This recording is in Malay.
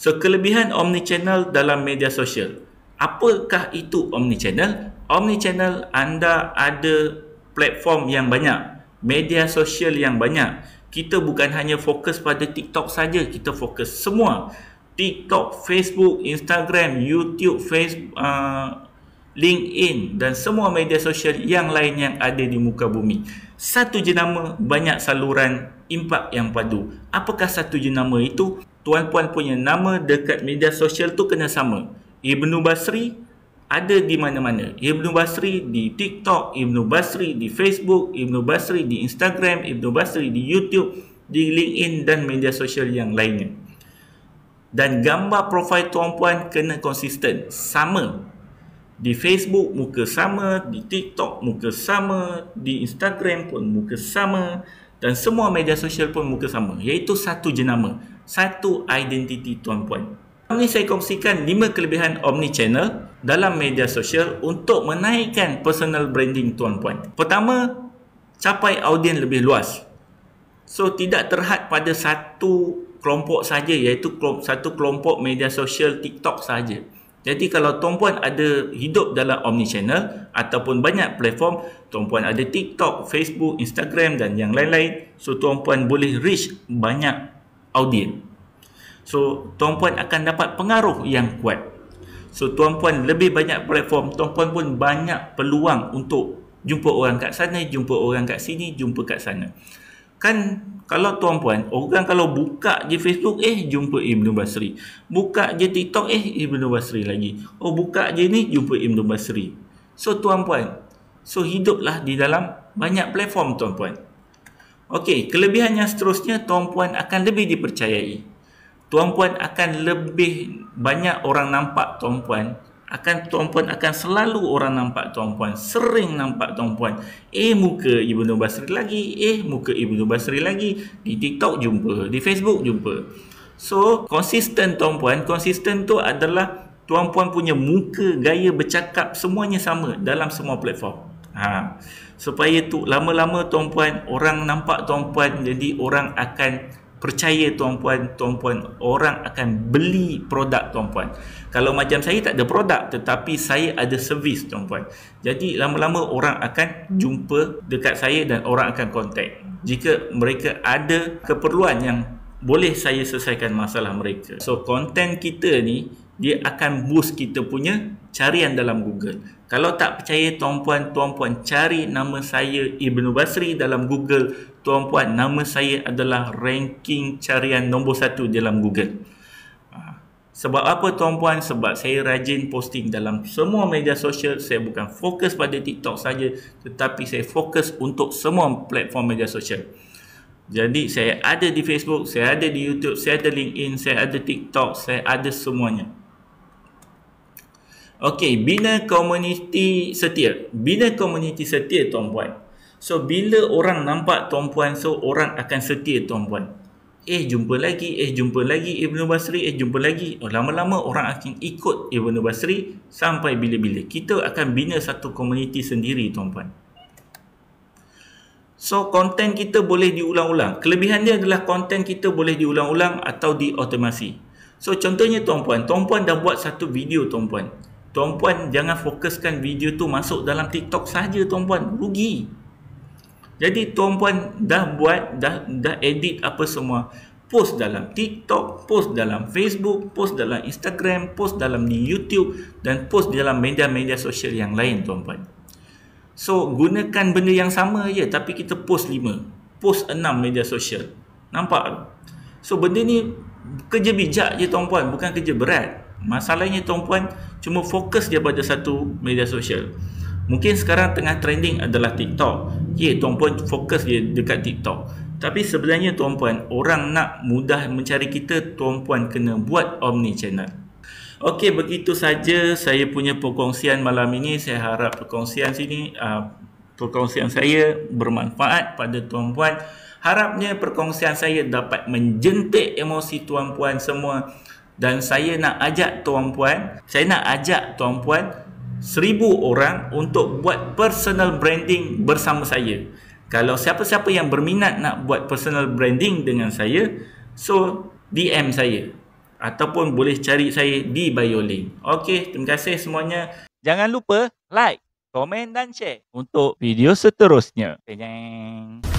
So, kelebihan omnichannel dalam media sosial. Apakah itu omnichannel? Omnichannel, anda ada platform yang banyak, media sosial yang banyak. Kita bukan hanya fokus pada TikTok saja, kita fokus semua. TikTok, Facebook, Instagram, YouTube, LinkedIn dan semua media sosial yang lain yang ada di muka bumi. Satu jenama, banyak saluran impak yang padu. Apakah satu jenama itu? Tuan-puan punya nama dekat media sosial tu kena sama. Ibnu Basri ada di mana-mana. Ibnu Basri di TikTok, Ibnu Basri di Facebook, Ibnu Basri di Instagram, Ibnu Basri di YouTube, di LinkedIn dan media sosial yang lainnya. Dan gambar profil tuan-puan kena konsisten, sama. Di Facebook muka sama, di TikTok muka sama, di Instagram pun muka sama dan semua media sosial pun muka sama, iaitu satu jenama, satu identiti tuan-puan. Ini saya kongsikan 5 kelebihan omnichannel dalam media sosial untuk menaikkan personal branding tuan-puan. Pertama, capai audiens lebih luas. So, tidak terhad pada satu kelompok saja, iaitu satu kelompok media sosial TikTok saja. Jadi kalau tuan-puan ada hidup dalam omnichannel ataupun banyak platform, tuan-puan ada TikTok, Facebook, Instagram dan yang lain-lain, so tuan-puan boleh reach banyak audiens. So tuan-puan akan dapat pengaruh yang kuat. So tuan-puan lebih banyak platform, tuan-puan pun banyak peluang untuk jumpa orang kat sana, jumpa orang kat sini, jumpa kat sana. Kan kalau tuan-puan, orang kalau buka je Facebook, jumpa Ibnu Basri. Buka je TikTok, Ibnu Basri lagi. Oh, buka je ni, jumpa Ibnu Basri. So tuan-puan, so hiduplah di dalam banyak platform tuan-puan. Okey, kelebihan yang seterusnya, tuan-puan akan lebih dipercayai. Tuan-puan akan lebih banyak orang nampak tuan-puan. Tuan-puan akan selalu orang nampak tuan-puan, sering nampak tuan-puan. Muka Ibnu Basri lagi, muka Ibnu Basri lagi. Di TikTok jumpa, di Facebook jumpa. So, konsisten tuan-puan. Konsisten tu adalah tuan-puan punya muka, gaya bercakap semuanya sama dalam semua platform. Supaya tu lama-lama tuan-puan, orang nampak tuan-puan, jadi orang akan percaya tuan-puan, orang akan beli produk tuan-puan. Kalau macam saya tak ada produk tetapi saya ada servis tuan-puan. Jadi lama-lama orang akan jumpa dekat saya dan orang akan contact. Jika mereka ada keperluan yang boleh saya selesaikan masalah mereka. So konten kita ni dia akan boost kita punya carian dalam Google. Kalau tak percaya tuan-puan, tuan-puan cari nama saya Ibnu Basri dalam Google. Tuan-puan, nama saya adalah ranking carian nombor 1 dalam Google. Sebab apa tuan-puan? Sebab saya rajin posting dalam semua media sosial. Saya bukan fokus pada TikTok saja, tetapi saya fokus untuk semua platform media sosial. Jadi saya ada di Facebook, saya ada di YouTube, saya ada LinkedIn, saya ada TikTok, saya ada semuanya. Okey, bina komuniti setia. Bina komuniti setia tuan-puan. So, bila orang nampak tuan-puan, so orang akan setia tuan-puan. Jumpa lagi Ibnu Basri, jumpa lagi. Lama-lama orang akan ikut Ibnu Basri sampai bila-bila. Kita akan bina satu komuniti sendiri tuan-puan. So, konten kita boleh diulang-ulang. Kelebihan dia adalah konten kita boleh diulang-ulang atau diotomasi. So, contohnya tuan-puan dah buat satu video tuan-puan. Tuan-puan jangan fokuskan video tu masuk dalam TikTok saja tuan-puan, rugi. Jadi tuan-puan dah buat, dah edit apa semua, post dalam TikTok, post dalam Facebook, post dalam Instagram, post dalam di YouTube dan post dalam media-media sosial yang lain tuan-puan. So gunakan benda yang sama je tapi kita post 5, post 6 media sosial. Nampak? So benda ni kerja bijak je tuan-puan, bukan kerja berat. Masalahnya tuan-puan cuma fokus dia pada satu media sosial. Mungkin sekarang tengah trending adalah TikTok. Tuan-puan fokus dia dekat TikTok. Tapi sebenarnya tuan-puan, orang nak mudah mencari kita, tuan-puan kena buat omnichannel. Okey, begitu saja saya punya perkongsian malam ini. Saya harap perkongsian saya bermanfaat pada tuan-puan. Harapnya perkongsian saya dapat menjentik emosi tuan-puan semua. Dan saya nak ajak tuan-puan 1000 orang untuk buat personal branding bersama saya. Kalau siapa-siapa yang berminat nak buat personal branding dengan saya, so DM saya. ataupun boleh cari saya di bio link. Okey, terima kasih semuanya. Jangan lupa like, komen dan share untuk video seterusnya. Penyeng.